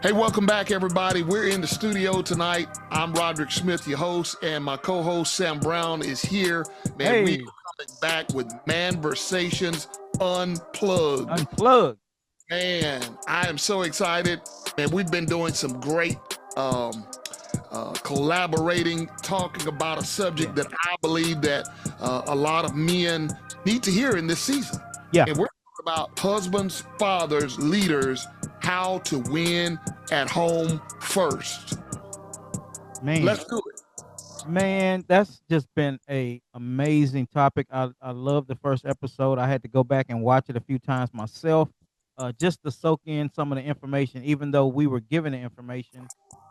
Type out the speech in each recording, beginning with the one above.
Hey, welcome back, everybody. We're in the studio tonight. I'm Roderick Smith, your host, and my co-host Sam Brown is here. Man, we Hey, are coming back with Manversations Unplugged. unplug. Man, I am so excited. Man, we've been doing some great um, collaborating, talking about a Yeah, subject that I believe that a lot of men need to hear in this season. yeah, And we're talking about husbands, fathers, leaders, how to win at home first. man, Let's do it. man. That's just been a amazing topic. I love the first episode. I had to go back and watch it a few times myself, just to soak in some of the information. Even though we were given the information,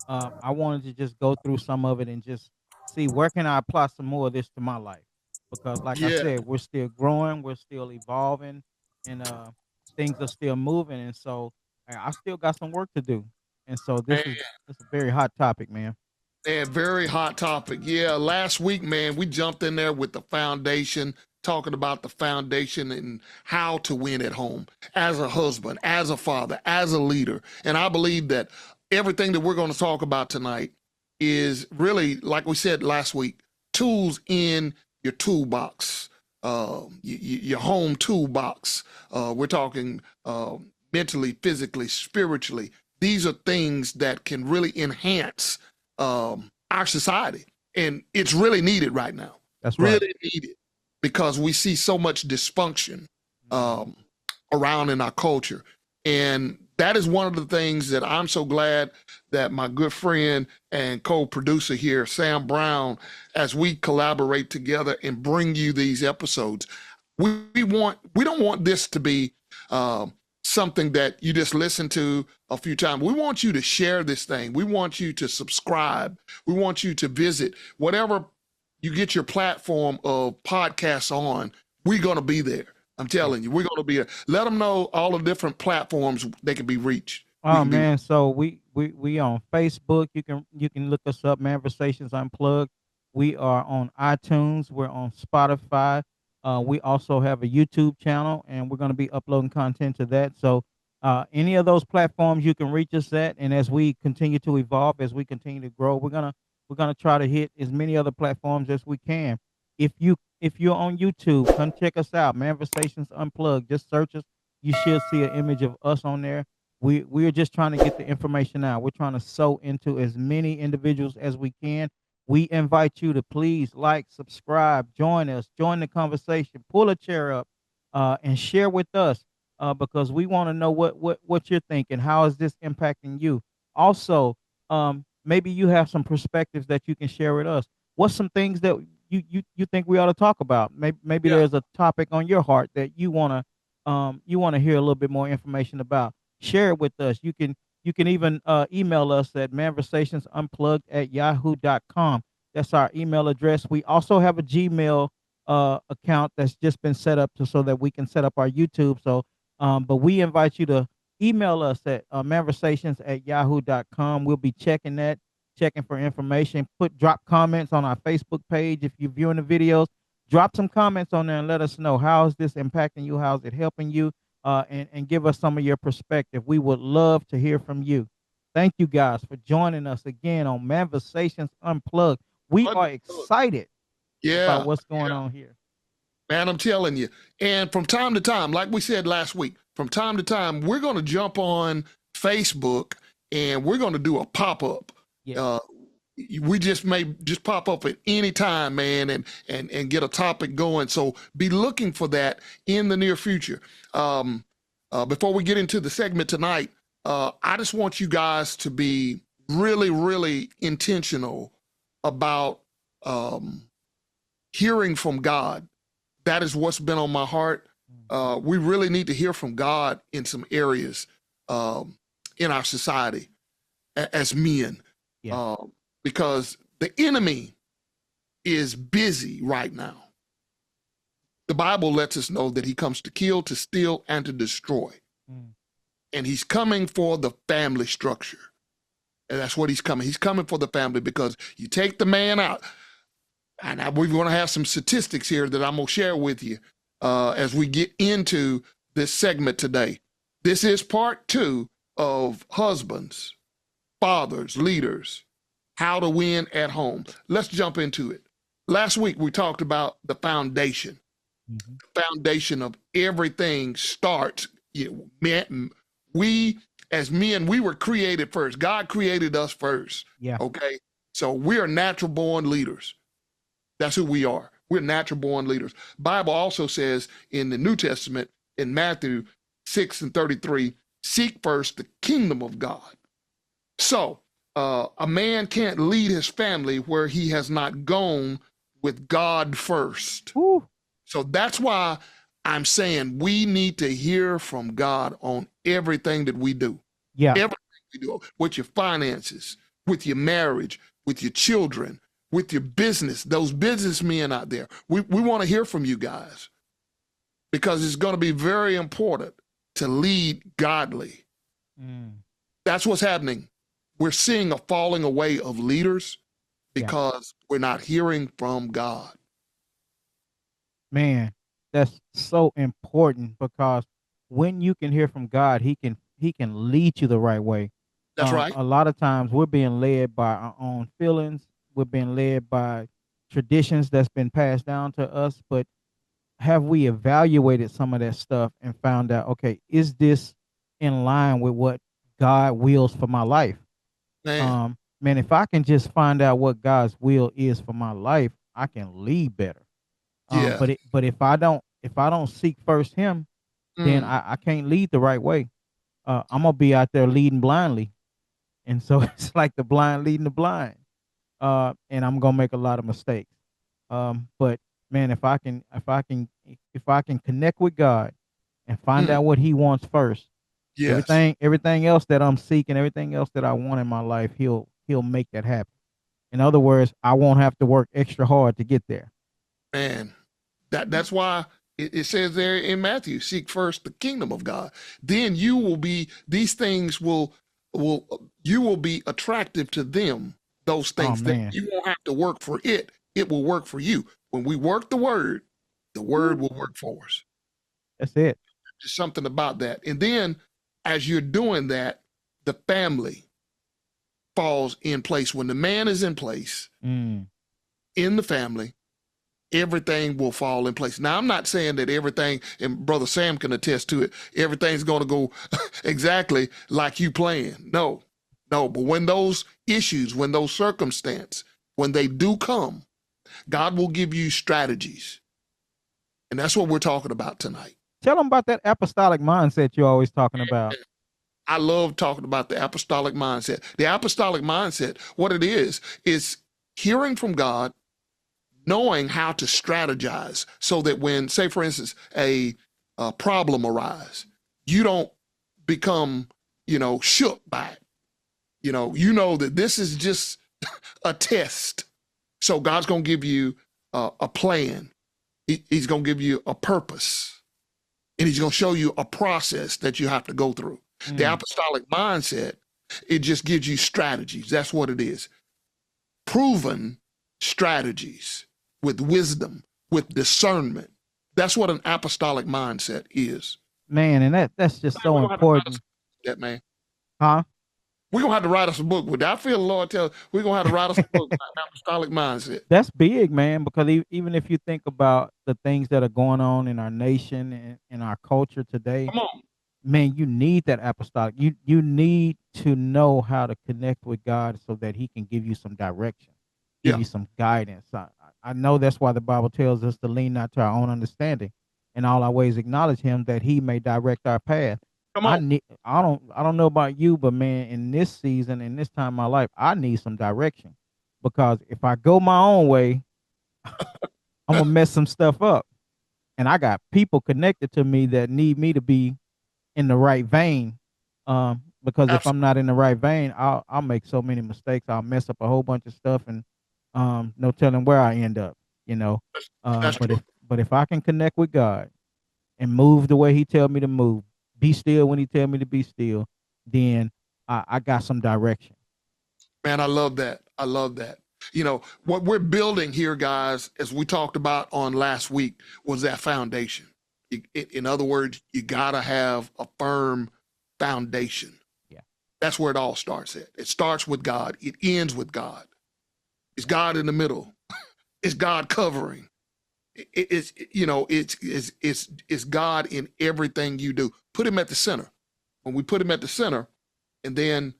I wanted to just go through some of it and just see where can I apply some more of this to my life. Because, like I Yeah, said, we're still growing, we're still evolving, and things are still moving. And so, I still got some work to do. And so, man, this is a very hot topic, man. man, very hot topic. Yeah, last week, man, we jumped in there with the foundation, talking about the foundation and how to win at home as a husband, as a father, as a leader. And I believe that everything that we're going to talk about tonight is really, like we said last week, tools in your toolbox, your home toolbox. We're talking mentally, physically, spiritually. These are things that can really enhance our society. And it's really needed right now, That's right. really needed because we see so much dysfunction Mhm. um, around in our culture. And that is one of the things that I'm so glad that my good friend and co-producer here, Sam Brown, as we collaborate together and bring you these episodes, we don't want this to be something that you just listen to a few times. We want you to share this thing. We want you to subscribe. We want you to visit whatever you get your platform of podcasts on. We're going to be there. I'm Yeah. telling you, we're going to be there. Let them know all the different platforms they can be reached. We Oh can be. man, so we on Facebook. You can look us up, Manversations Unplugged. We are on iTunes. We're on Spotify. We also have a YouTube channel, and we're going to be uploading content to that. So, any of those platforms you can reach us at. And as we continue to evolve, as we continue to grow, we're gonna try to hit as many other platforms as we can. If you're on YouTube, come check us out, Manversations Unplugged. Just search us. You should see an image of us on there. We're just trying to get the information out. We're trying to sow into as many individuals as we can. We invite you to please like, subscribe, join us, join the conversation, pull a chair up, and share with us, because we want to know what you're thinking. How is this impacting you? Also, maybe you have some perspectives that you can share with us. What's some things that you think we ought to talk about? Maybe Yeah. there's a topic on your heart that you want to hear a little bit more information about. Share it with us. You can even email us at manversationsunplugged@yahoo.com. That's our email address. We also have a Gmail account that's just been set up so that we can set up our YouTube. So, but we invite you to email us at manversations@yahoo.com. We'll be checking that, checking for information. Drop comments on our Facebook page if you're viewing the videos. Drop some comments on there and let us know, how is this impacting you? How is it helping you? And give us some of your perspective. We would love to hear from you. Thank you guys for joining us again on Manversations Unplugged. We are excited about Yeah. what's going on here. Man, I'm telling you. And from time to time, like we said last week, from time to time, we're going to jump on Facebook and we're going to do a pop up. Yeah. Uh, we just may just pop up at any time, man, and get a topic going. So be looking for that in the near future. Before we get into the segment tonight, I just want you guys to be really, really intentional about hearing from God. That is what's been on my heart. We really need to hear from God in some areas in our society as men, Yeah. uh, because the enemy is busy right now. The Bible lets us know that he comes to kill, to steal, and to destroy. Mm. And he's coming for the family structure. And that's what he's coming. He's coming for the family because you take the man out. And we're going to have some statistics here that I'm going to share with you as we get into this segment today. This is part two of husbands. fathers, leaders, how to win at home. Let's jump into it. Last week, we talked about the foundation. Mm-hmm. The foundation of everything starts. We, as men, we were created first. God created us first. Yeah. Okay. So we are natural born leaders. That's who we are. We're natural born leaders. Bible also says in the New Testament, in Matthew 6:33, seek first the kingdom of God. So a man can't lead his family where he has not gone with God first. Woo. So that's why I'm saying we need to hear from God on everything that we do. Yeah. Everything we do, with your finances, with your marriage, with your children, with your business, those businessmen out there. We want to hear from you guys because it's going to be very important to lead godly. That's what's happening. We're seeing a falling away of leaders because we're not hearing from God. Man, that's so important because when you can hear from God, he can lead you the right way. That's right. A lot of times we're being led by our own feelings. We're being led by traditions that's been passed down to us. But have we evaluated some of that stuff and found out, okay, is this in line with what God wills for my life? Man, Man, if I can just find out what God's will is for my life, I can lead better. yeah. But if I don't seek first Him, then I can't lead the right way. I'm gonna be out there leading blindly, and so it's like the blind leading the blind, and I'm gonna make a lot of mistakes. But man, if I can connect with God and find out what He wants first, Yes. everything else that I'm seeking, everything else that I want in my life, He'll make that happen. In other words, I won't have to work extra hard to get there. Man, that's why it says there in Matthew, seek first the kingdom of God. Then you will be, these things will you will be attractive to them. Those things that you won't have to work for it. It will work for you. When we work the word will work for us. That's it. There's something about that. And then as you're doing that, the family falls in place. When the man is in place in the family, everything will fall in place. Now, I'm not saying that everything, and Brother Sam can attest to it, everything's going to go exactly like you plan. No. But when those issues, when those circumstances, when they do come, God will give you strategies. And that's what we're talking about tonight. Tell them about that apostolic mindset you're always talking about. I love talking about the apostolic mindset. The apostolic mindset, what it is hearing from God, knowing how to strategize so that when, say, for instance, a problem arises, you don't become, shook by it. You know that this is just a test. So God's going to give you a plan. He's going to give you a purpose. And he's going to show you a process that you have to go through. The apostolic mindset, it just gives you strategies. That's what it is. Proven strategies with wisdom, with discernment. That's what an apostolic mindset is. Man, and that's just so important. That man. Huh? We're going to have to write us a book with that. I feel the Lord tell us we're going to have to write us a book about apostolic mindset. That's big, man, because even if you think about the things that are going on in our nation and in our culture today, Come on. Man, you need that apostolic. You need to know how to connect with God so that He can give you some direction, give you some guidance. I know that's why the Bible tells us to lean not to our own understanding, in all our ways acknowledge Him that He may direct our path. Come on. I don't know about you, but man, in this season, in this time of my life, I need some direction because if I go my own way, I'm gonna mess some stuff up. And I got people connected to me that need me to be in the right vein. Because if I'm not in the right vein, I'll make so many mistakes. I'll mess up a whole bunch of stuff and no telling where I end up, but if I can connect with God and move the way He tells me to move, be still when He tells me to be still, then I got some direction. Man, I love that. I love that. What we're building here, guys, as we talked about on last week, was that foundation. In other words, you got to have a firm foundation. Yeah. That's where it all starts at. It starts with God. It ends with God. It's God in the middle. It's God covering. It's it's God in everything you do. Put him at the center. When we put him at the center, and then,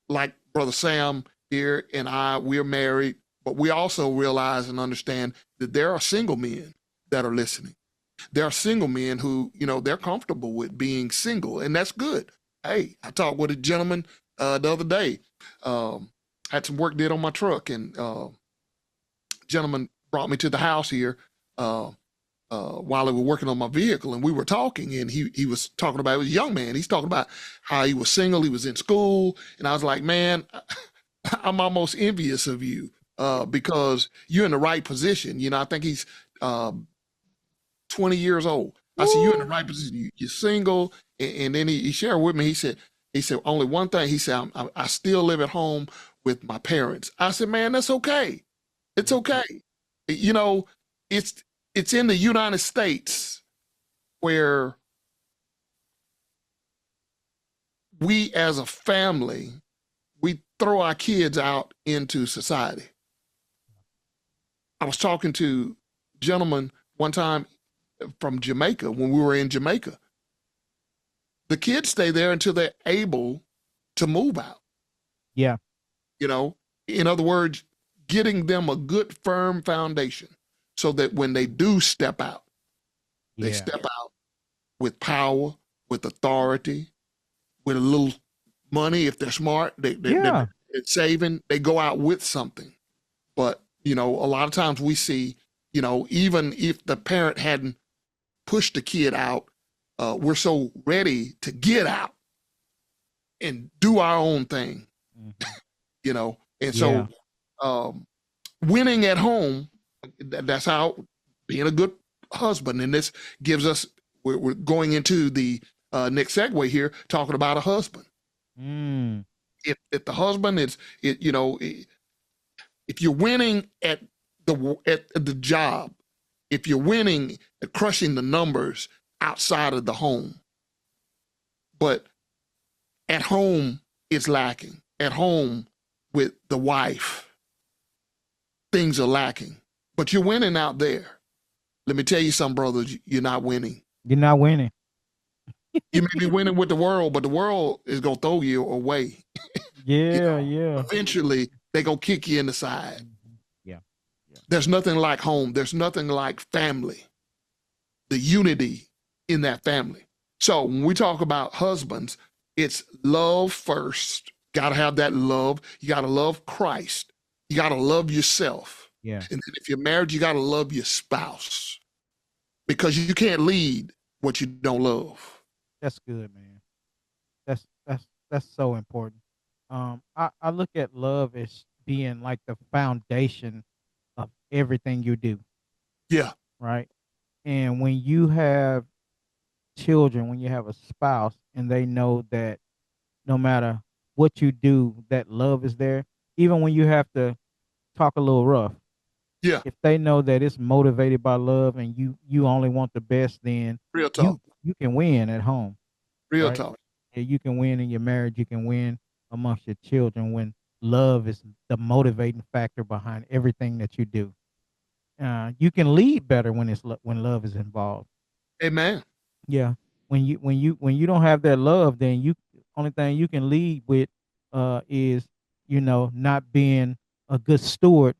like Brother Sam here and I, we're married, but we also realize and understand that there are single men that are listening. There are single men who, they're comfortable with being single, and that's good. Hey, I talked with a gentleman the other day. Had some work did on my truck, and gentleman brought me to the house here while they were working on my vehicle, and we were talking, and he was talking about, it was a young man. He's talking about how he was single, he was in school, and I was like, man, I'm almost envious of you because you're in the right position. I think he's 20 years old. I said, you're in the right position. You're single. And then he shared with me, he said, only one thing. He said, I still live at home with my parents. I said, man, that's okay. It's okay. It's in the United States where we as a family, we throw our kids out into society. I was talking to a gentleman one time from Jamaica when we were in Jamaica. The kids stay there until they're able to move out. Yeah. In other words, getting them a good firm foundation so that when they do step out, they step out with power, with authority, with a little money. If they're smart, they're saving, they go out with something. But, a lot of times we see, even if the parent hadn't pushed the kid out, we're so ready to get out and do our own thing, and so winning at home, that's how being a good husband. And this gives us, we're going into the next segue here, talking about a husband. If the husband is, if you're winning at the job, if you're winning at crushing the numbers outside of the home, but at home it's lacking. At home with the wife, things are lacking, but you're winning out there. Let me tell you something, brothers, you're not winning. You're not winning. You may be winning with the world, but the world is going to throw you away. Yeah. Eventually, they're going to kick you in the side. Yeah. There's nothing like home. There's nothing like family, the unity in that family. So when we talk about husbands, it's love first. Got to have that love. You got to love Christ. You got to love yourself. Yeah. And then if you're married, you got to love your spouse, because you can't lead what you don't love. That's good, man. That's so important. I look at love as being like the foundation of everything you do. Yeah. Right. And when you have children, when you have a spouse, and they know that no matter what you do, that love is there, even when you have to talk a little rough. Yeah. If they know that it's motivated by love and you only want the best, then real talk. You can win at home. Real talk. Yeah, you can win in your marriage. You can win amongst your children when love is the motivating factor behind everything that you do. You can lead better when when love is involved. Amen. Yeah. When you don't have that love, then only thing you can lead with is not being a good steward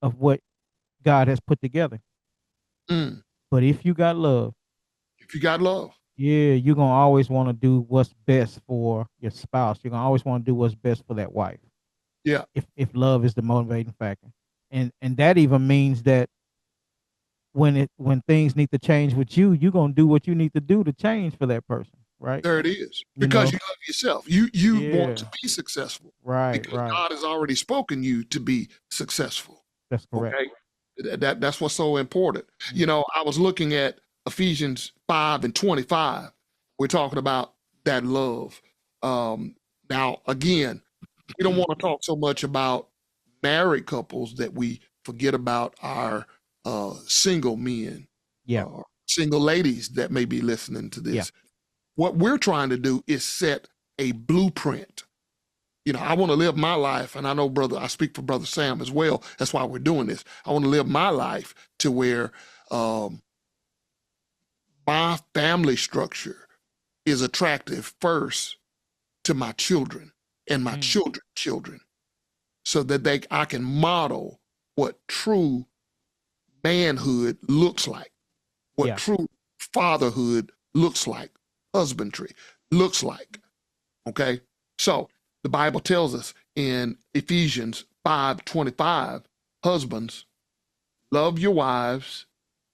of what God has put together. But if you got love, yeah, you're gonna always want to do what's best for your spouse. You're gonna always want to do what's best for that wife. Yeah. If love is the motivating factor, and that even means that when things need to change with you, you're gonna do what you need to do to change for that person. Right. There it is. Because you love yourself. You want to be successful. Right. Because God has already spoken you to be successful. That's correct. Okay? That's what's so important. I was looking at Ephesians 5:25. We're talking about that love. Now, again, we don't want to talk so much about married couples that we forget about our single men, single ladies that may be listening to this. Yeah. What we're trying to do is set a blueprint. I want to live my life, and I know, brother, I speak for Brother Sam as well. That's why we're doing this. I want to live my life to where my family structure is attractive first to my children and my children's children, so that I can model what true manhood looks like, what true fatherhood looks like, husbandry looks like. Okay? So the Bible tells us in Ephesians 5:25, husbands, love your wives,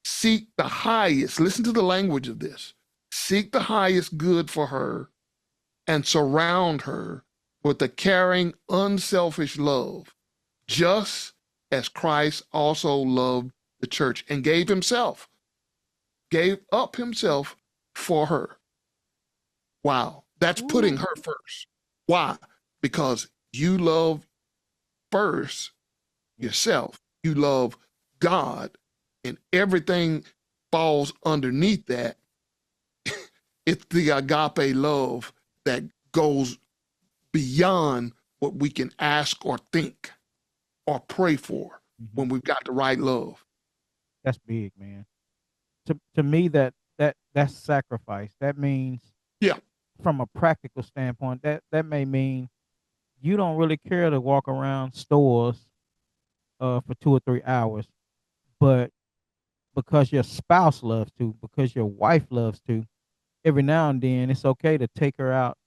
seek the highest, listen to the language of this, seek the highest good for her, and surround her with a caring, unselfish love, just as Christ also loved the church and gave up himself for her. Wow, that's putting her first. Why? Because you love first yourself. You love God, and everything falls underneath that. It's the agape love that goes beyond what we can ask or think or pray for when we've got the right love. That's big, man. To me, that's sacrifice. That means, from a practical standpoint, that may mean you don't really care to walk around stores for 2 or 3 hours, but because your spouse loves to, because your wife loves to, every now and then it's okay to take her out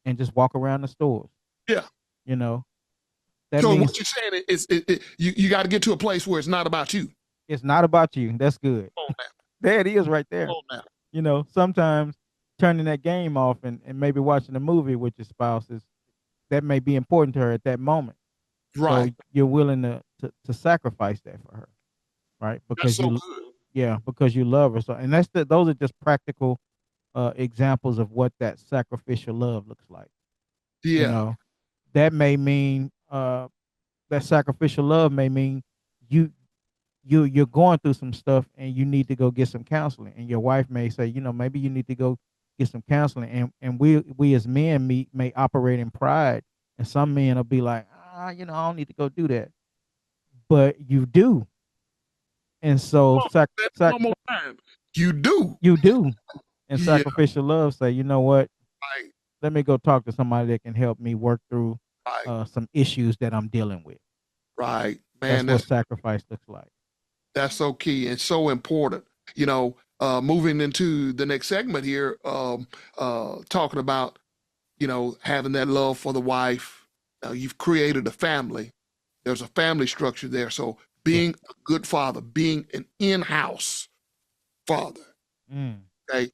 and just walk around the stores. Yeah. That So means what you're saying is you got to get to a place where it's not about you. it's not about you. That's good. Oh, man. There it is right there. Oh, man. Sometimes turning that game off and maybe watching a movie with your spouse that may be important to her at that moment. Right. So you're willing to sacrifice that for her, right? Because that's so good. Yeah, because you love her. So, and those are just practical examples of what that sacrificial love looks like. Yeah. That may mean that sacrificial love may mean you're going through some stuff and you need to go get some counseling, and your wife may say, maybe you need to go get some counseling, and we as men may operate in pride, and some men will be like, I don't need to go do that, but you do. And so one more time. You do. And sacrificial love say, you know what, right. Let me go talk to somebody that can help me work through right. Some issues that I'm dealing with. Right, man. That's what sacrifice looks like. That's so key and so important. Moving into the next segment here, talking about, having that love for the wife. You've created a family. There's a family structure there. So being a good father, being an in-house father. Okay.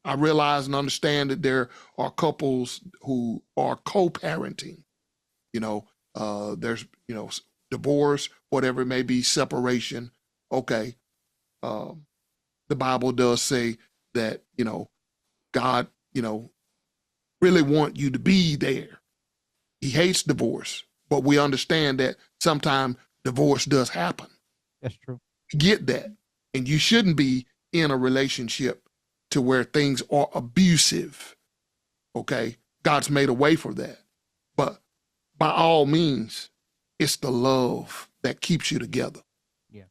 I realize and understand that there are couples who are co-parenting. There's, divorce, whatever it may be, separation. Okay. The Bible does say that, God, really want you to be there. He hates divorce, but we understand that sometimes divorce does happen. That's true. Get that. And you shouldn't be in a relationship to where things are abusive. Okay. God's made a way for that. But by all means, it's the love that keeps you together. Yeah.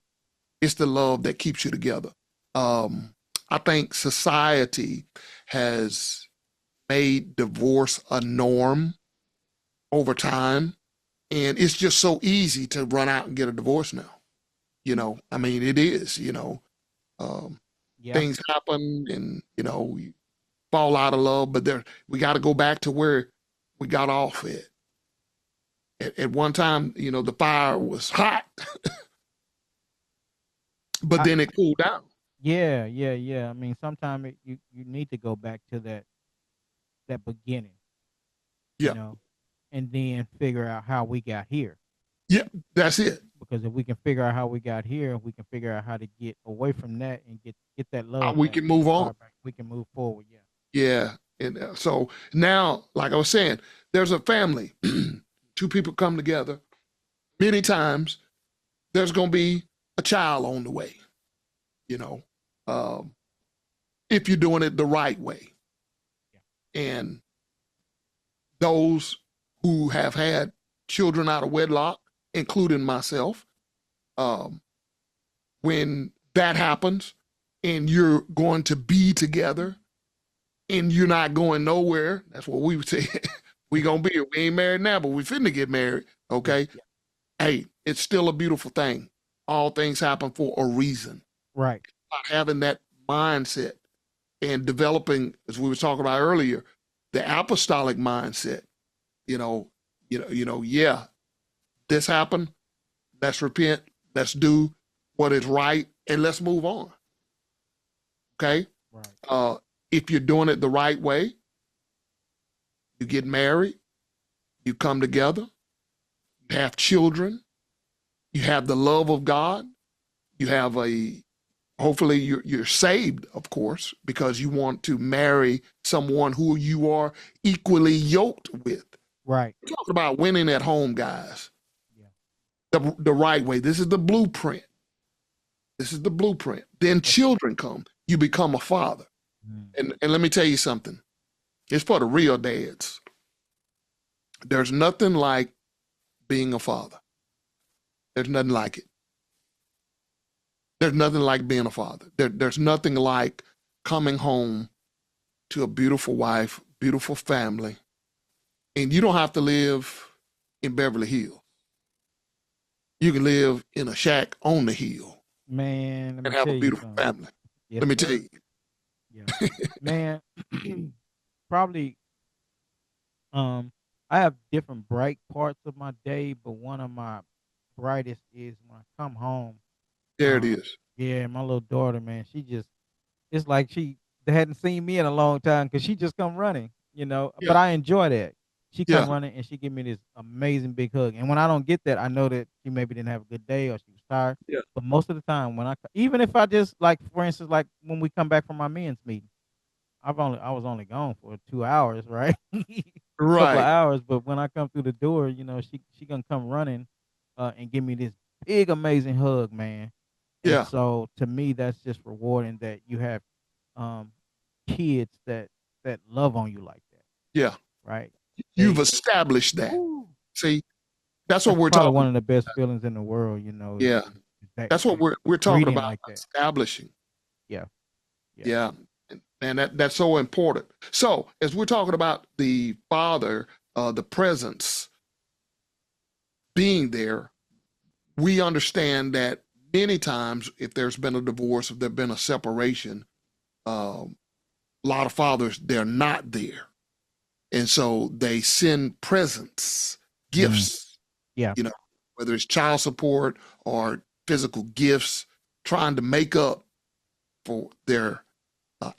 It's the love that keeps you together. I think society has made divorce a norm over time. And it's just so easy to run out and get a divorce now. It is, things happen and, you fall out of love, but we got to go back to where we got off at one time, the fire was hot, but then it cooled down. Yeah. I mean, sometimes you need to go back to that beginning. Yeah. And then figure out how we got here. Yeah, that's it. Because if we can figure out how we got here, we can figure out how to get away from that and get that love. We can move on. We can move forward. Yeah. Yeah. And so now, like I was saying, there's a family. Two people come together. Many times there's going to be a child on the way, if you're doing it the right way. Yeah. And those who have had children out of wedlock, including myself, um, when that happens and you're going to be together and you're not going nowhere, that's what we would say. We gonna be here. We ain't married now, but we finna get married. Okay. Yeah. Hey, it's still a beautiful thing. All things happen for a reason. Right. About having that mindset and developing, as we were talking about earlier, the apostolic mindset. Yeah, this happened. Let's repent. Let's do what is right, and let's move on. Okay. Right. If you're doing it the right way, you get married, you come together, you have children, you have the love of God, you have hopefully you're saved, of course, because you want to marry someone who you are equally yoked with. Right. We're talking about winning at home, guys. Yeah. The right way. This is the blueprint. This is the blueprint. Then children come. You become a father. And let me tell you something. It's for the real dads. There's nothing like being a father. There's nothing like it. There's nothing like being a father. There's nothing like coming home to a beautiful wife, beautiful family, and you don't have to live in Beverly Hills. You can live in a shack on the hill, man, and have a beautiful family. Yes, let me tell you. Yeah. Man, probably I have different bright parts of my day, but one of my brightest is when I come home. There it is. Yeah, my little daughter, man, it's like they hadn't seen me in a long time because she just come running, Yeah. But I enjoy that. She Yeah. come running and she give me this amazing big hug. And when I don't get that, I know that she maybe didn't have a good day or she was tired. Yeah. But most of the time, even if I just like, for instance, like when we come back from our men's meeting, I was only gone for 2 hours, right? Couple of Right. hours, but when I come through the door, she gonna come running, and give me this big amazing hug, man. And Yeah. so to me, that's just rewarding that you have um kids that love on you like that, Yeah. right? You've established that. Woo, See, that's what that's we're probably talking one about. of the best feelings in the world, Yeah. is that That's what we're talking greeting about, like that. establishing. Yeah, yeah, Yeah. And that's so important. So as we're talking about the father, the presence being there, we understand that many times if there's been a divorce, if there's been a separation, a lot of fathers, they're not there. And so they send presents, gifts, yeah, whether it's child support or physical gifts, trying to make up for their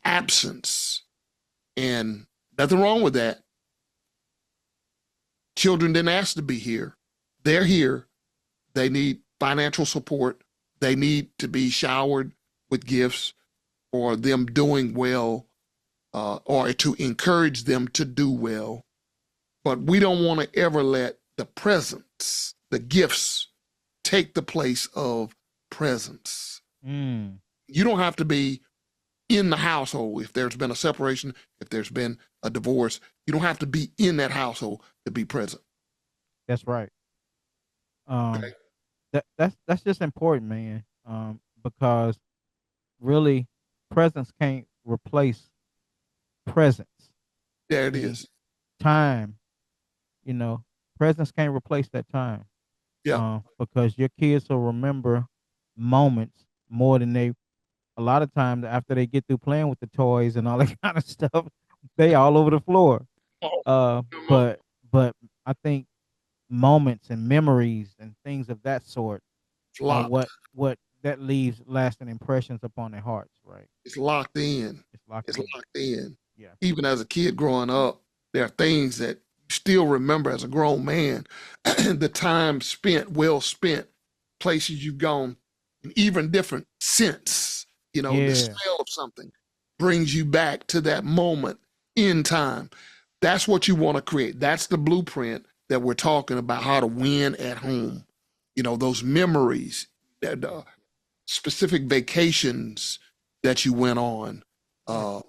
absence. And nothing wrong with that. Children didn't ask to be here. They're here. They need financial support. They need to be showered with gifts for them doing well, or to encourage them to do well. But we don't want to ever let the presents, the gifts, take the place of presence. You don't have to be in the household if there's been a separation, if there's been a divorce. You don't have to be in that household to be present. that's right. Okay? That's just important, man. Because really, presence can't replace presence. There I it mean, is. time, presence can't replace that time. Yeah. Because your kids will remember moments more than a lot of times after they get through playing with the toys and all that kind of stuff, they all over the floor. Oh, Uh, come on. but I think moments and memories and things of that sort It's are locked. what that leaves lasting impressions upon their hearts, right? It's locked in. It's locked It's in. locked in. Yeah. Even as a kid growing up, there are things that you still remember as a grown man. The time spent, well spent, places you've gone, and even different scents. The Yeah. smell of something brings you back to that moment in time. That's what you want to create. That's the blueprint that we're talking about, how to win at home. Those memories, that specific vacations that you went on. Yeah.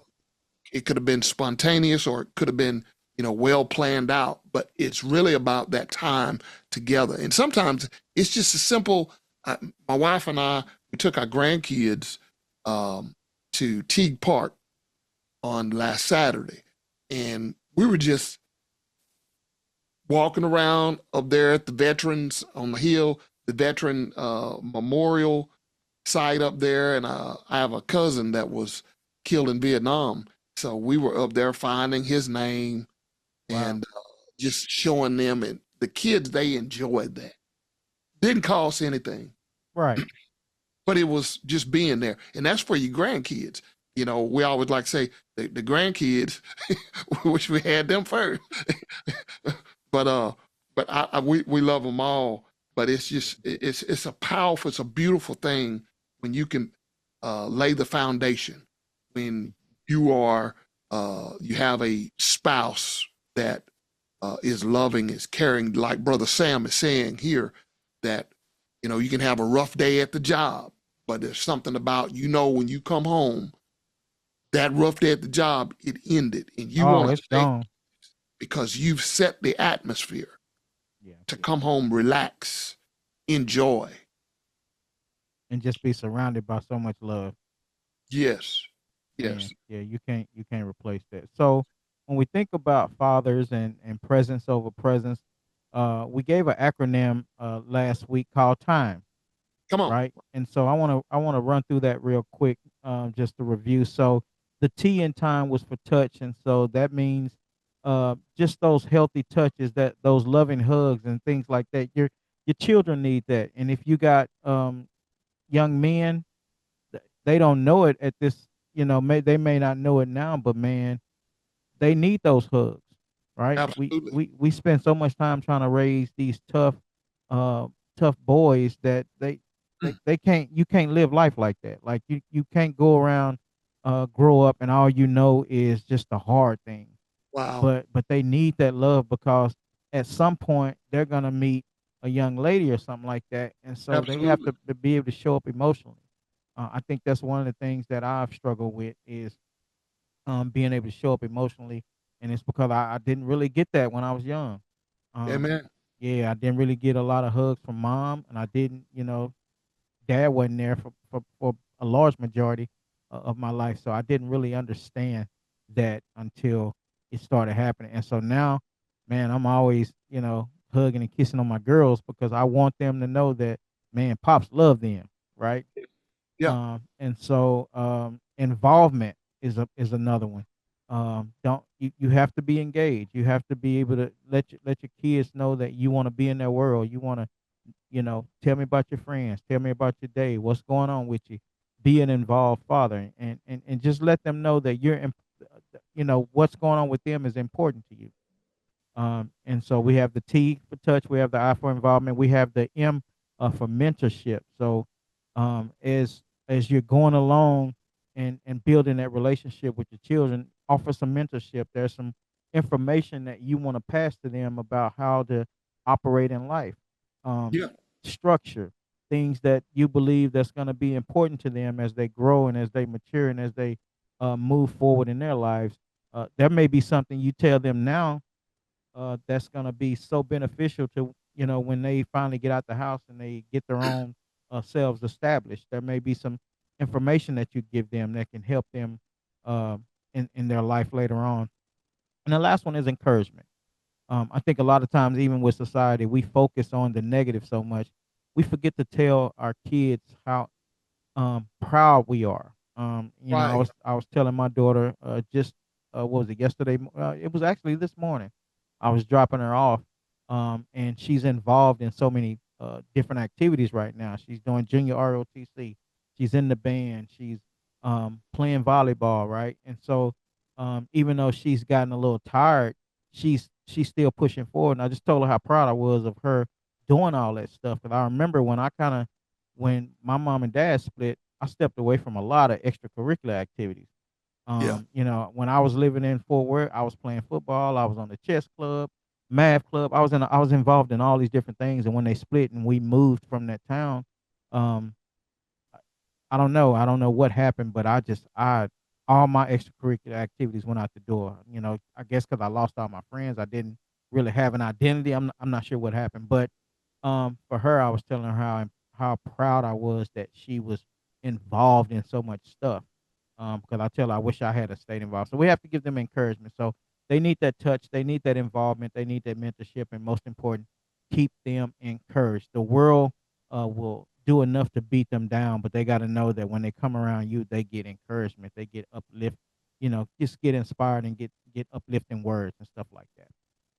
It could have been spontaneous, or it could have been, well planned out, but it's really about that time together. And sometimes it's just a simple. My wife and I, we took our grandkids um, to Teague Park on last Saturday, and we were just walking around up there at the veterans on the hill, the veteran memorial site up there, and I have a cousin that was killed in Vietnam, so we were up there finding his name Wow. and just showing them, and the kids, they enjoyed that. Didn't cost anything, Right. but it was just being there, and that's for your grandkids. We always like to say the grandkids, wish we had them first. but we love them all. But it's just it's a powerful, it's a beautiful thing when you can lay the foundation, when you have a spouse that is loving, is caring, like Brother Sam is saying here, that you can have a rough day at the job, but there's something about when you come home, that rough day at the job, it ended, and you Oh, want to it's stay gone. because you've set the atmosphere Yeah. to Yeah. come home, relax, enjoy. And just be surrounded by so much love. Yes, yes. Man, yeah, you can't replace that. So when we think about fathers and presence over presence, we gave an acronym last week called time, Come on. right? And so I want to run through that real quick, just to review. So the T in time was for touch, and so that means just those healthy touches, that those loving hugs and things like that. Your children need that, and if you got young men, they don't know it at this, they may not know it now, but man, they need those hugs, right? we Absolutely. we we spend so much time trying to raise these uh tough boys that Mm. they can't you can't live life like that. Like you can't go around, grow up and all you know is just the hard thing. Wow. But they need that love, because at some point they're gonna meet a young lady or something like that, and so they have Absolutely. to be able to show up emotionally. I think that's one of the things that I've struggled with is being able to show up emotionally, and it's because I didn't really get that when I was young. Um, Amen. yeah, I didn't really get a lot of hugs from mom, and I didn't, dad wasn't there for a large majority of my life, so I didn't really understand that until it started happening. And so now, man, I'm always, hugging and kissing on my girls because I want them to know that, man, pops love them, right? Yeah. And so involvement is another one. Don't you have to be engaged. You have to be able to let your kids know that you want to be in their world. You want to, tell me about your friends, tell me about your day, what's going on with you. Be an involved father, and just let them know that what's going on with them is important to you. And so we have the T for touch, we have the I for involvement, we have the M for mentorship. So as you're going along and building that relationship with your children, offer some mentorship. There's some information that you want to pass to them about how to operate in life. Um, Yeah. Structure, things that you believe that's going to be important to them as they grow and as they mature and as they move forward in their lives. There may be something you tell them now that's going to be so beneficial to, when they finally get out the house and they get their own selves established. There may be some information that you give them that can help them uh, in their life later on. And the last one is encouragement. I think a lot of times, even with society, we focus on the negative so much, we forget to tell our kids how proud we are. I Right. was telling my daughter just what was it, yesterday? It was actually this morning. I was dropping her off, and she's involved in so many different activities right now. She's doing junior ROTC. She's in the band. She's playing volleyball, right? And so even though she's gotten a little tired, she's still pushing forward. And I just told her how proud I was of her doing all that stuff. Because I remember when my mom and dad split, I stepped away from a lot of extracurricular activities. Yeah. When I was living in Fort Worth, I was playing football. I was on the chess club, math club. I was involved in all these different things. And when they split and we moved from that town, um, I don't know what happened, but I all my extracurricular activities went out the door. You know, I guess because I lost all my friends, I didn't really have an identity. I'm not sure what happened, but for her, I was telling her how proud I was that she was involved in so much stuff. Because I tell her I wish I had a stayed involved. So we have to give them encouragement. So they need that touch, they need that involvement, they need that mentorship, and most important, keep them encouraged. The world will do enough to beat them down, but they got to know that when they come around you, they get encouragement, they get uplift, you know, just get inspired and get uplifting words and stuff like that.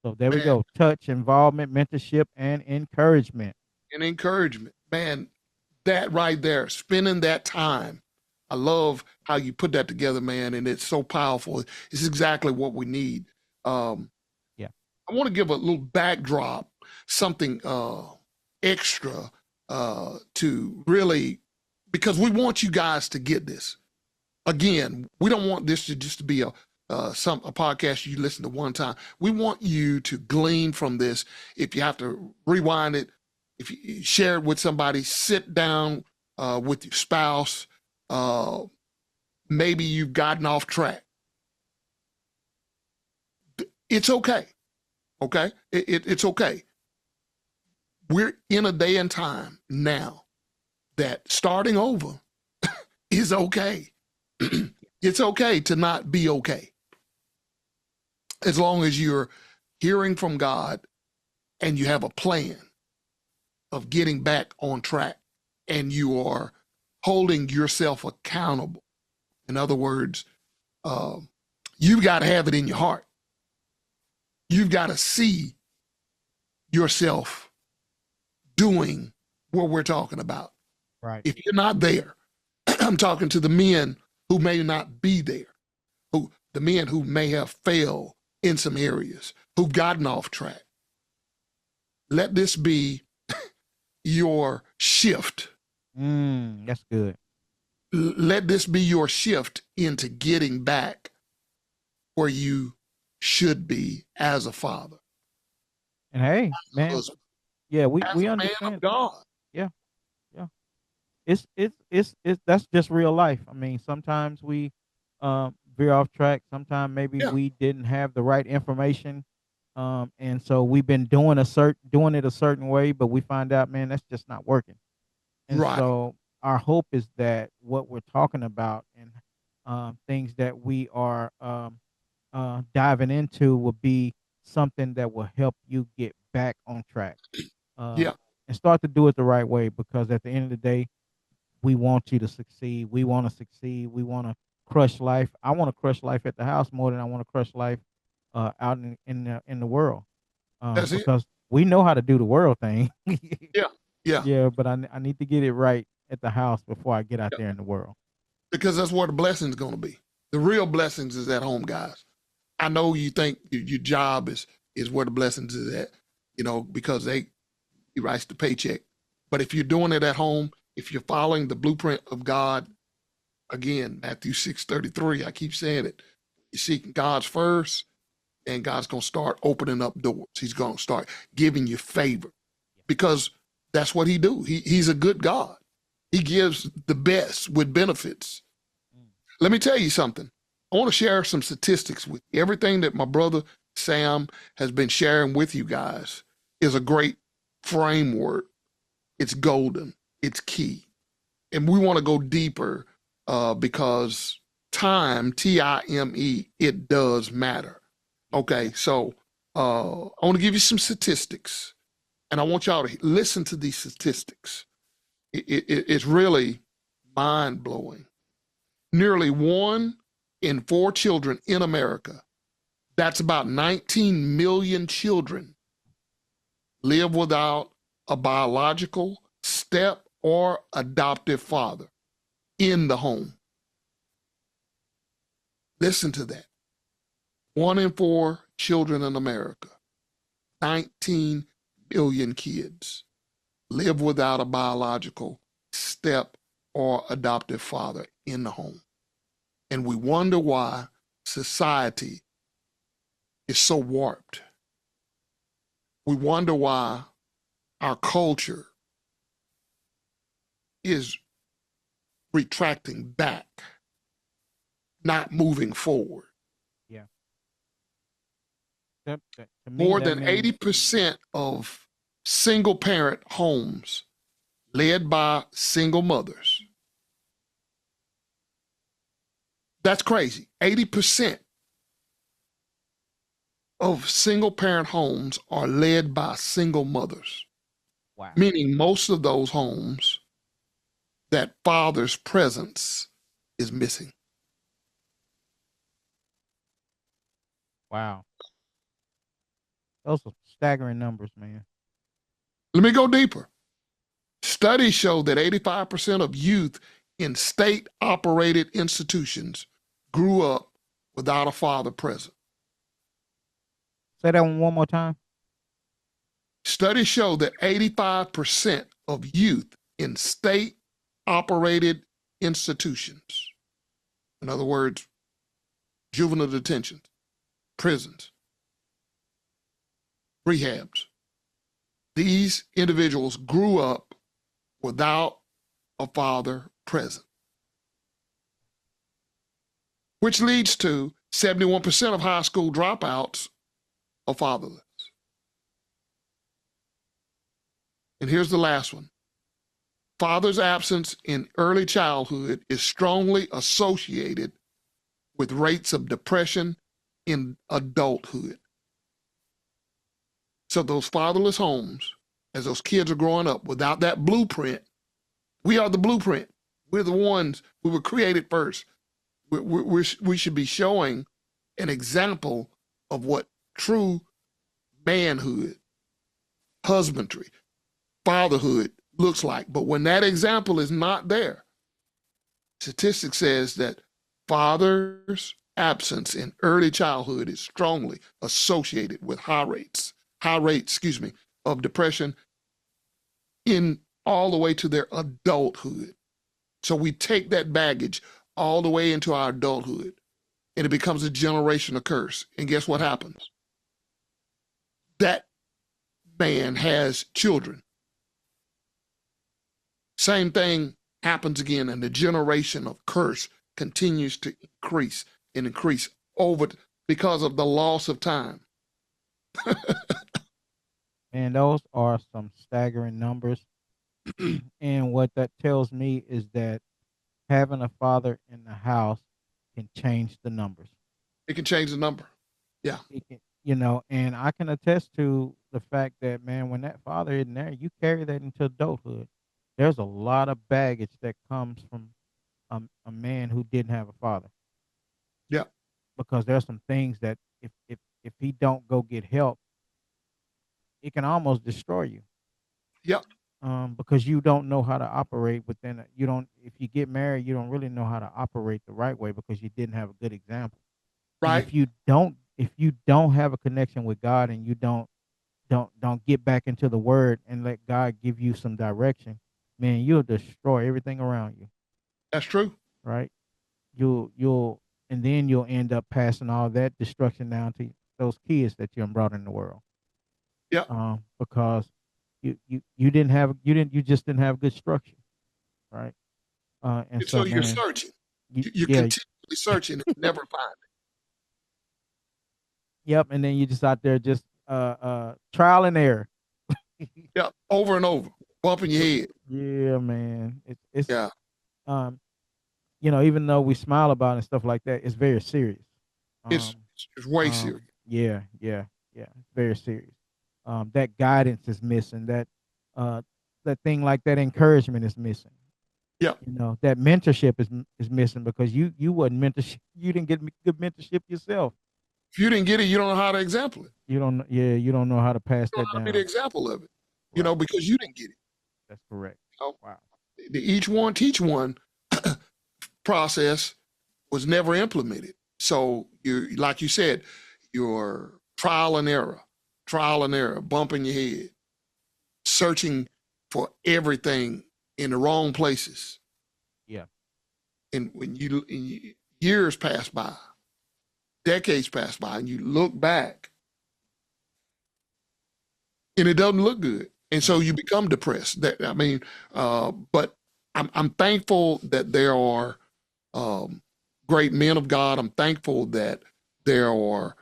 So there we Man, go. Touch, involvement, mentorship, and encouragement. and encouragement. Man, that right there, spending that time. I love how you put that together, man, and it's so powerful. It's exactly what we need. Um, Yeah. I want to give a little backdrop, something extra to really, because we want you guys to get this. Again, we don't want this to just to be a podcast you listen to one time. We want you to glean from this. If you have to rewind it, if you share it with somebody, sit down with your spouse. Maybe you've gotten off track. It's okay. Okay, it's okay. We're in a day and time now that starting over is okay. It's okay to not be okay, as long as you're hearing from God and you have a plan of getting back on track and you are holding yourself accountable. In other words, you've got to have it in your heart. You've got to see yourself doing what we're talking about. Right. If you're not there, I'm talking to the men who may not be there, the men who may have failed in some areas, who've gotten off track. Let this be your shift. That's good. Let this be your shift into getting back where you should be as a father, And hey, man, husband, yeah, we as we a man of understand. God. Yeah, yeah. It's that's just real life. I mean, sometimes we veer off track. Sometimes maybe Yeah, we didn't have the right information. And so we've been doing it a certain way, but we find out, man, that's just not working. And right. so our hope is that what we're talking about and things that we are diving into will be something that will help you get back on track, uh, Yeah, and start to do it the right way. Because at the end of the day, we want you to succeed. We want to succeed. We want to crush life. I want to crush life at the house more than I want to crush life out in the world. that's it. Because we know how to do the world thing. Yeah, yeah, Yeah, but I need to get it right at the house before I get out yeah. there in the world. Because that's where the blessing's going to be. The real blessings is at home, guys. I know you think your job is where the blessings is at, because he writes the paycheck. But if you're doing it at home, if you're following the blueprint of God, again, Matthew 6:33, I keep saying it. You're seeking God's first, and God's going to start opening up doors. He's going to start giving you favor because that's what he do. He's a good God. He gives the best with benefits. Let me tell you something. I want to share some statistics with you. Everything that my brother Sam has been sharing with you guys is a great framework. It's golden. It's key. And we want to go deeper because time, Time, it does matter. Okay, so I want to give you some statistics, and I want y'all to listen to these statistics. It's really mind blowing. Nearly 1 in 4 children in America, that's about 19 million children, live without a biological step or adoptive father in the home. Listen to that. 1 in 4 children in America, 19 million kids, live without a biological step or adoptive father in the home. And we wonder why society is so warped. We wonder why our culture is retracting back. not moving forward. Yeah. To me, More that than means 80% of single parent homes led by single mothers. That's crazy. 80% of single parent homes are led by single mothers, wow, meaning most of those homes, that father's presence is missing. wow. Those are staggering numbers, man. Let me go deeper. Studies show that 85% of youth in state operated institutions grew up without a father present. Say that one more time. Studies show that 85% of youth in state operated institutions, in other words, juvenile detentions, prisons, rehabs, these individuals grew up without a father present, which leads to 71% of high school dropouts are fatherless. And here's the last one. Father's absence in early childhood is strongly associated with rates of depression in adulthood. So those fatherless homes, as those kids are growing up without that blueprint, we are the blueprint. We're the ones who were created first. We should be showing an example of what true manhood, husbandry, fatherhood looks like. But when that example is not there, statistics says that father's absence in early childhood is strongly associated with high rates, of depression in all the way to their adulthood. So we take that baggage all the way into our adulthood, and it becomes a generational curse. And guess what happens? That man has children. Same thing happens again, and the generation of curse continues to increase and increase over because of the loss of time. And those are some staggering numbers. And what that tells me is that having a father in the house can change the numbers. It can change the number. Yeah. It can, and I can attest to the fact that, man, when that father isn't there, you carry that into adulthood. There's a lot of baggage that comes from a man who didn't have a father. Yeah. Because there's some things that if he don't go get help, it can almost destroy you. Yeah. Because you don't know how to operate within it. You don't. If you get married, you don't really know how to operate the right way because you didn't have a good example. And Right. if you don't have a connection with God and you don't get back into the Word and let God give you some direction, man, you'll destroy everything around you. That's true. Right? You'll and then you'll end up passing all that destruction down to those kids that you brought in the world. Yeah. Because you just didn't have good structure, right? And So so, you're man, searching. you, You're yeah, continually searching and never find yep. And then you just out there just trial and error. it. Yeah. Over and over, bumping your head. Yeah, man. It's Yeah. um, even though we smile about it and stuff like that, it's very serious. It's Um, it's way serious. yeah, yeah, yeah. It's very serious. That guidance is missing. Uh, that thing like that encouragement is missing. Yeah. That mentorship is missing because you wasn't mentorship. You didn't get good mentorship yourself. If you didn't get it, you don't know how to example it. You don't know how to pass You don't that know how to be the down. example of it. Right. Because you didn't get it. That's correct. You Wow. the each one teach one process was never implemented. So you, like you said, your trial and error, bumping your head, searching for everything in the wrong places. Yeah. And when years pass by, decades pass by, and you look back, and it doesn't look good, and so you become depressed. But I'm thankful that there are great men of God. I'm thankful that there are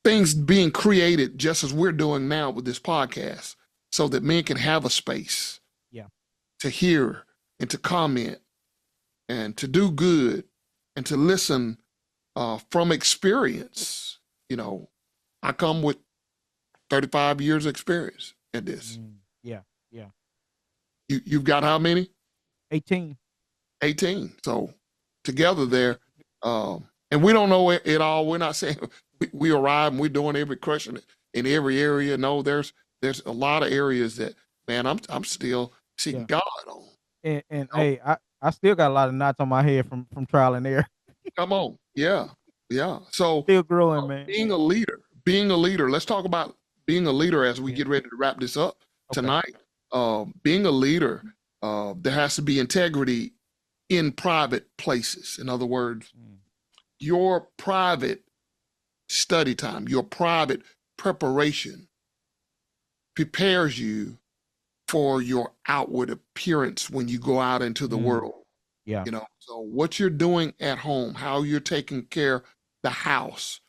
things being created just as we're doing now with this podcast so that men can have a space Yeah. to hear and to comment and to do good and to listen from experience. You know, I come with 35 years experience in this. Yeah. Yeah. You've got how many? 18. 18. So together there, and we don't know it all. We're not saying we arrive and we're doing every question in every area. No, there's a lot of areas that, man, I'm still seeking God on. And You know? hey, I still got a lot of knots on my head from trial and error. Come on. Yeah. Yeah. So Still growing, man. being a leader, let's talk about being a leader as we get ready to wrap this up tonight. Being a leader, there has to be integrity in private places. In other words, your private study time, your private preparation prepares you for your outward appearance when you go out into the world. Yeah. You know, so what you're doing at home, how you're taking care of the house,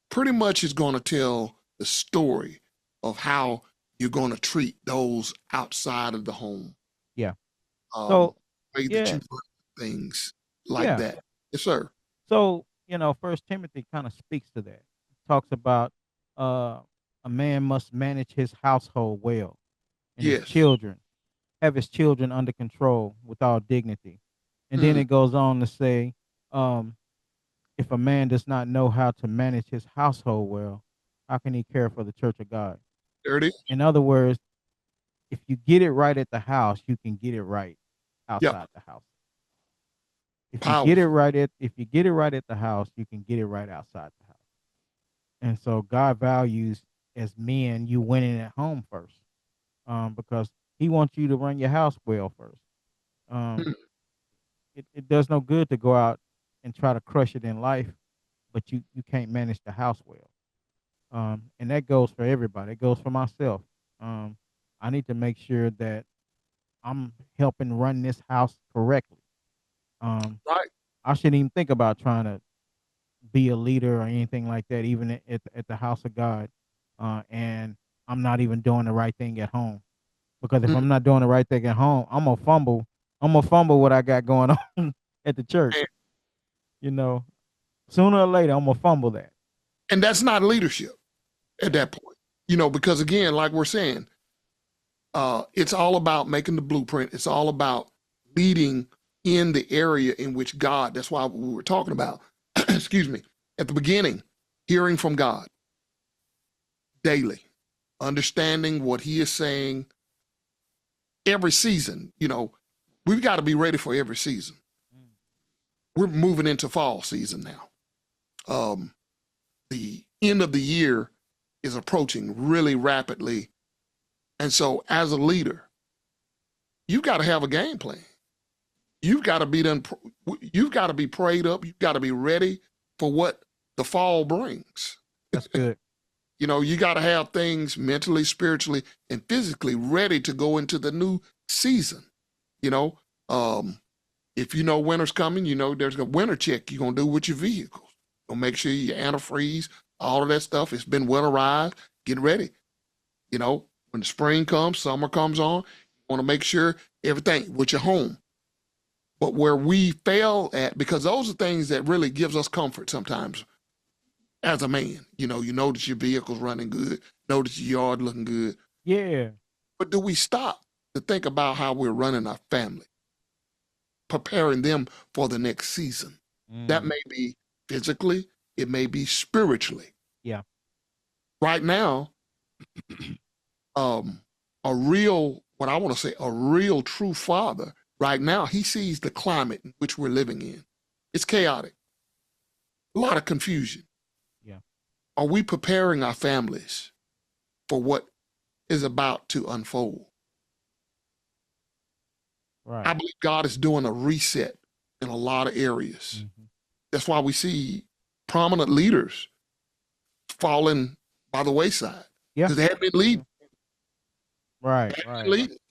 pretty much is going to tell the story of how you're going to treat those outside of the home. Yeah. So, way that you do things like that. Yes, sir. So, you know, First Timothy kind of speaks to that. It talks about a man must manage his household well, and his children, have his children under control with all dignity. And then it goes on to say, if a man does not know how to manage his household well, how can he care for the church of God? There it is. In other words, if you get it right at the house, you can get it right outside the house. If you get it right at the house, you can get it right outside the house. And so God values, as men, you winning at home first, because He wants you to run your house well first. It does no good to go out and try to crush it in life, but you can't manage the house well. And that goes for everybody. It goes for myself. I need to make sure that I'm helping run this house correctly. Right. I shouldn't even think about trying to be a leader or anything like that, even at the house of God. And I'm not even doing the right thing at home, because if I'm not doing the right thing at home, I'm gonna fumble what I got going on at the church. You know, sooner or later, I'm gonna fumble that. And that's not leadership at that point. You know, because again, like we're saying, it's all about making the blueprint. It's all about leading in the area in which God, that's why we were talking about, excuse me, at the beginning, hearing from God daily, understanding what He is saying every season. You know, we've got to be ready for every season. We're moving into fall season now. The end of the year is approaching really rapidly. And so as a leader, you've got to have a game plan. You've got to be you've got to be prayed up. You've got to be ready for what the fall brings. That's good. You know, you got to have things mentally, spiritually, and physically ready to go into the new season. You know, if you know winter's coming, you know there's a winter check you're going to do with your vehicles. You'll make sure your antifreeze, all of that stuff, it's been winterized. Get ready. You know, when the spring comes, summer comes on, you want to make sure everything with your home. But where we fail at, because those are things that really gives us comfort sometimes as a man. You know that your vehicle's running good, know that your yard looking good. Yeah. But do we stop to think about how we're running our family, preparing them for the next season? That may be physically, it may be spiritually. Yeah. Right now, a real true father, right now, he sees the climate in which we're living in. It's chaotic. A lot of confusion. Yeah. Are we preparing our families for what is about to unfold? Right. I believe God is doing a reset in a lot of areas. That's why we see prominent leaders falling by the wayside. Yeah. Because they haven't been leading. Right.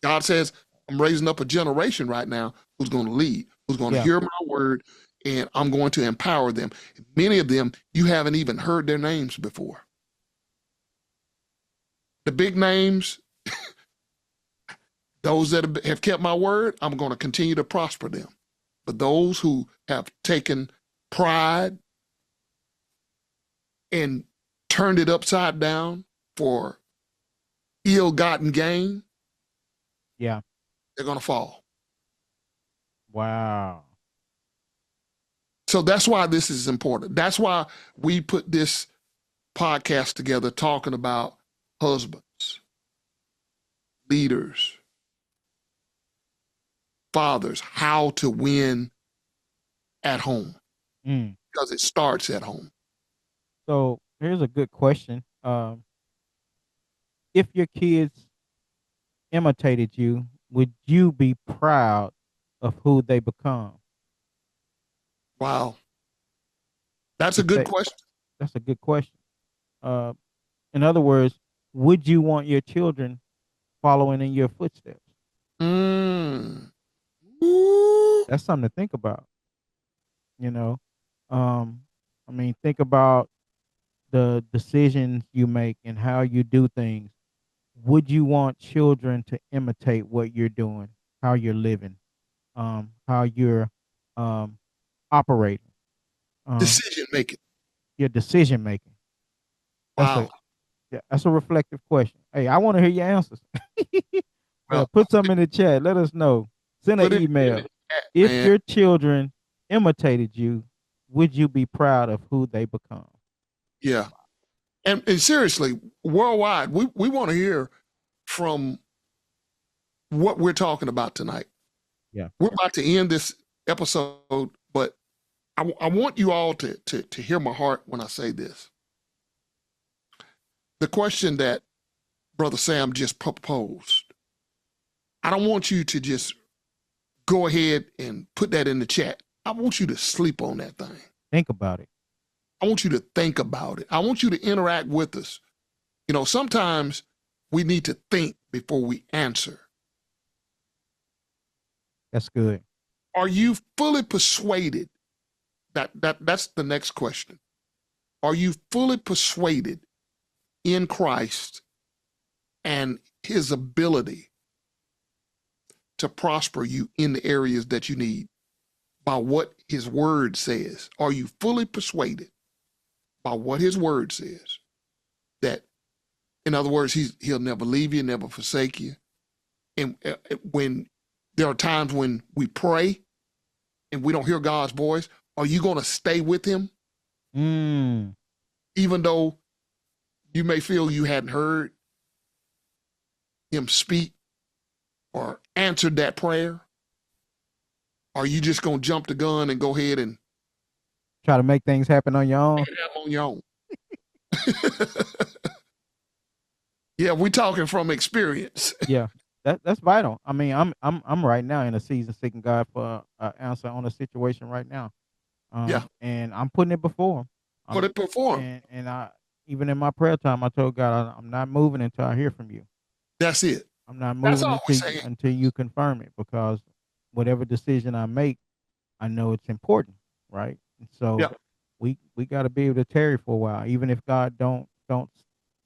God says, I'm raising up a generation right now who's going to lead, who's going to Yeah. hear my word, and I'm going to empower them. Many of them, you haven't even heard their names before. The big names, those that have kept my word, I'm going to continue to prosper them. But those who have taken pride and turned it upside down for ill-gotten gain, Yeah. they're going to fall. Wow. So that's why this is important. That's why we put this podcast together talking about husbands, leaders, fathers, how to win at home, because it starts at home. So here's a good question. If your kids imitated you, would you be proud of who they become? Wow. That's a If good they, question. that's a good question. Uh, in other words, would you want your children following in your footsteps? Mm. Ooh. That's something to think about. You know, I mean, think about the decisions you make and how you do things. Would you want children to imitate what you're doing, how you're living, how you're um, operating, um, Decision making. your decision making? That's a Wow. Yeah, that's a reflective question. Hey, I want to hear your answers. Well, Put some in the chat. Let us know. Send an put it in the email. chat, If man. your children imitated you, would you be proud of who they become? Yeah. And seriously, worldwide, we want to hear from what we're talking about tonight. Yeah. We're about to end this episode, but I want you all to hear my heart when I say this. The question that Brother Sam just proposed, I don't want you to just go ahead and put that in the chat. I want you to sleep on that thing. Think about it. I want you to think about it. I want you to interact with us. You know, sometimes we need to think before we answer. That's good. Are you fully persuaded? That's the next question. Are you fully persuaded in Christ and his ability to prosper you in the areas that you need by what his word says? Are you fully persuaded by what his word says? That, in other words, he'll never leave you, never forsake you. And when there are times when we pray and we don't hear God's voice, are you going to stay with him? Even though you may feel you hadn't heard him speak or answered that prayer? Are you just going to jump the gun and go ahead and Try to make things happen on your own? make it happen on your own? Yeah, we're talking from experience. Yeah, that's vital. I mean, I'm right now in a season seeking God for an answer on a situation right now. Yeah, And I'm putting it before him. put it before him. And I even in my prayer time, I told God, I'm not moving until I hear from you. That's it. I'm not That's moving all we're saying. until you confirm it, because whatever decision I make, I know it's important, right? And so Yeah. we got to be able to tarry for a while, even if God don't,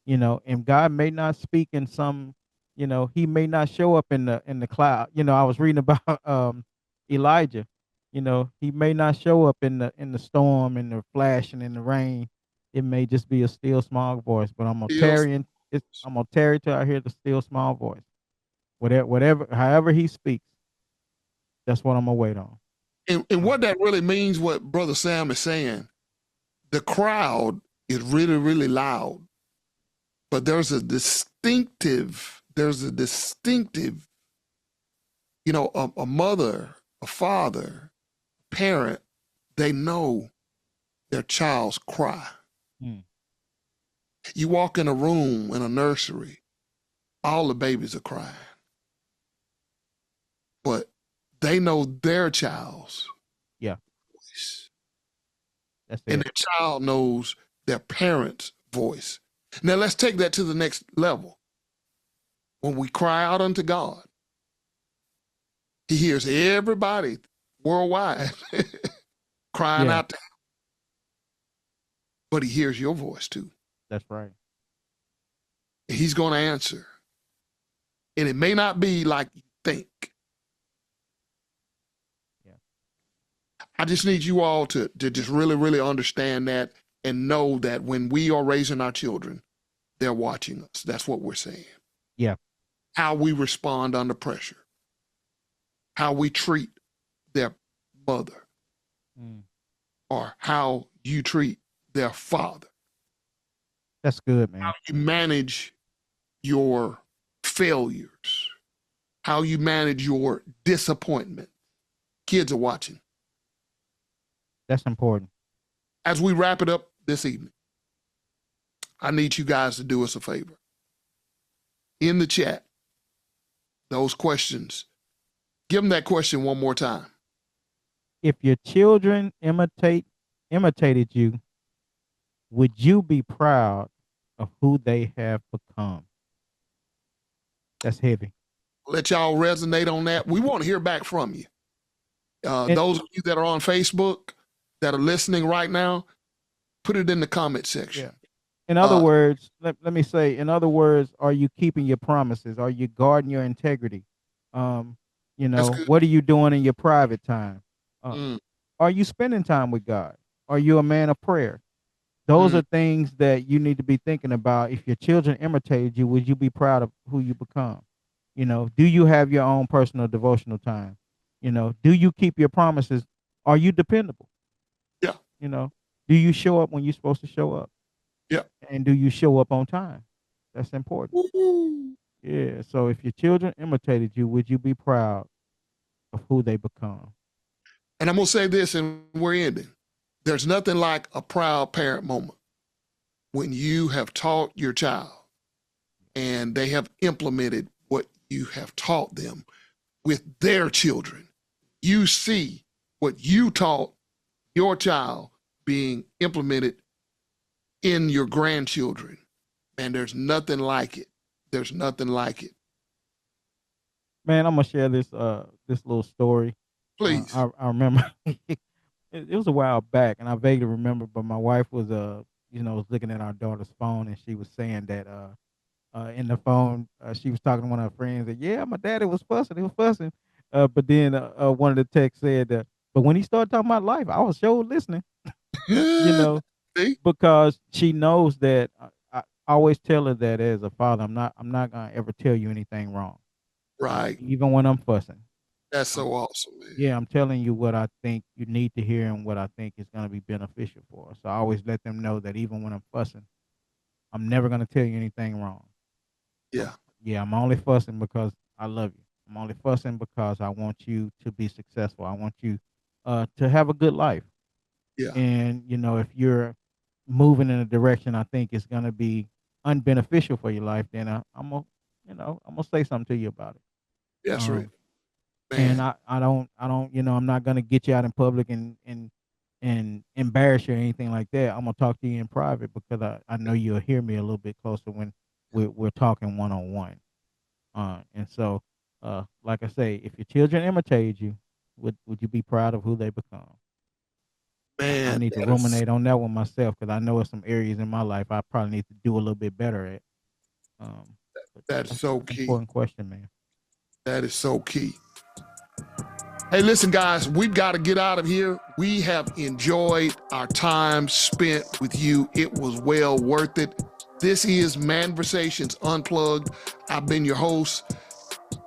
and God may not speak in some, he may not show up in the cloud. I was reading about Elijah. He may not show up in the storm and the flashing and the rain. It may just be a still small voice, but I'm gonna Still, tarry I'm gonna tarry till I hear the still small voice. However he speaks, that's what I'm gonna wait on. and what that really means, what Brother Sam is saying, the crowd is really, really loud, but there's a distinctive, a mother, a father, parent, they know their child's cry. Hmm. You walk in a room in a nursery, all the babies are crying, but they know their child's Yeah, voice, that's and it. their child knows their parent's voice. Now let's take that to the next level. When we cry out unto God, He hears everybody worldwide crying out to him. But he hears your voice too. That's right. He's going to answer. And it may not be like you think. Yeah. I just need you all to just really, really understand that and know that when we are raising our children, they're watching us. That's what we're saying. Yeah. How we respond under pressure. How we treat their mother. Or how you treat their father. That's good, man. How you manage your failures. How you manage your disappointment. Kids are watching. That's important. As we wrap it up this evening, I need you guys to do us a favor. In the chat, those questions, give them that question one more time. If your children imitated you, would you be proud of who they have become? That's heavy. Let y'all resonate on that. We want to hear back from you. Those of you that are on Facebook that are listening right now, put it in the comment section. Yeah. In other words, let me say, in other words, are you keeping your promises? Are you guarding your integrity? What are you doing in your private time? Are you spending time with God? Are you a man of prayer? Those are things that you need to be thinking about. If your children imitated you, would you be proud of who you become? Do you have your own personal devotional time? Do you keep your promises? Are you dependable? Yeah. Do you show up when you're supposed to show up? Yeah. And do you show up on time? That's important. Woo-hoo. Yeah. So if your children imitated you, would you be proud of who they become? And I'm going to say this, and we're ending. There's nothing like a proud parent moment when you have taught your child and they have implemented what you have taught them with their children. You see what you taught your child being implemented in your grandchildren. Man, there's nothing like it. There's nothing like it. Man, I'm gonna share this little story. Please. I remember it was a while back, and I vaguely remember. But my wife was was looking at our daughter's phone, and she was saying that in the phone she was talking to one of her friends that my daddy was fussing, he was fussing. But then one of the texts said, but when he started talking about life, I was sure listening. Because she knows that I always tell her that as a father, I'm not gonna ever tell you anything wrong. Right. Even when I'm fussing. That's so awesome, man. Yeah, I'm telling you what I think you need to hear and what I think is gonna be beneficial for us. So I always let them know that even when I'm fussing, I'm never gonna tell you anything wrong. Yeah. Yeah, I'm only fussing because I love you. I'm only fussing because I want you to be successful. I want you to have a good life. Yeah. And if you're moving in a direction I think is going to be unbeneficial for your life, then I'm gonna say something to you about it. That's right. Man. And I don't I'm not gonna get you out in public and embarrass you or anything like that. I'm gonna talk to you in private because I know you'll hear me a little bit closer when we're talking one-on-one. And so like I say, if your children imitated you, would you be proud of who they become? Man, I need to ruminate on that one myself because I know there's some areas in my life I probably need to do a little bit better at. That's so key. Important question, man. That is so key. Hey, listen, guys, we've got to get out of here. We have enjoyed our time spent with you. It was well worth it. This is Manversations Unplugged. I've been your host.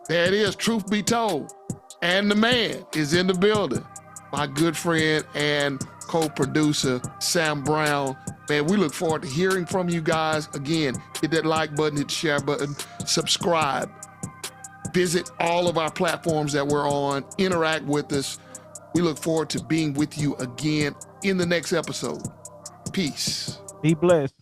There it is, truth be told. And the man is in the building. My good friend and co-producer, Sam Brown. Man, we look forward to hearing from you guys. Again, hit that like button, hit the share button, subscribe. Visit all of our platforms that we're on. Interact with us. We look forward to being with you again in the next episode. Peace. Be blessed.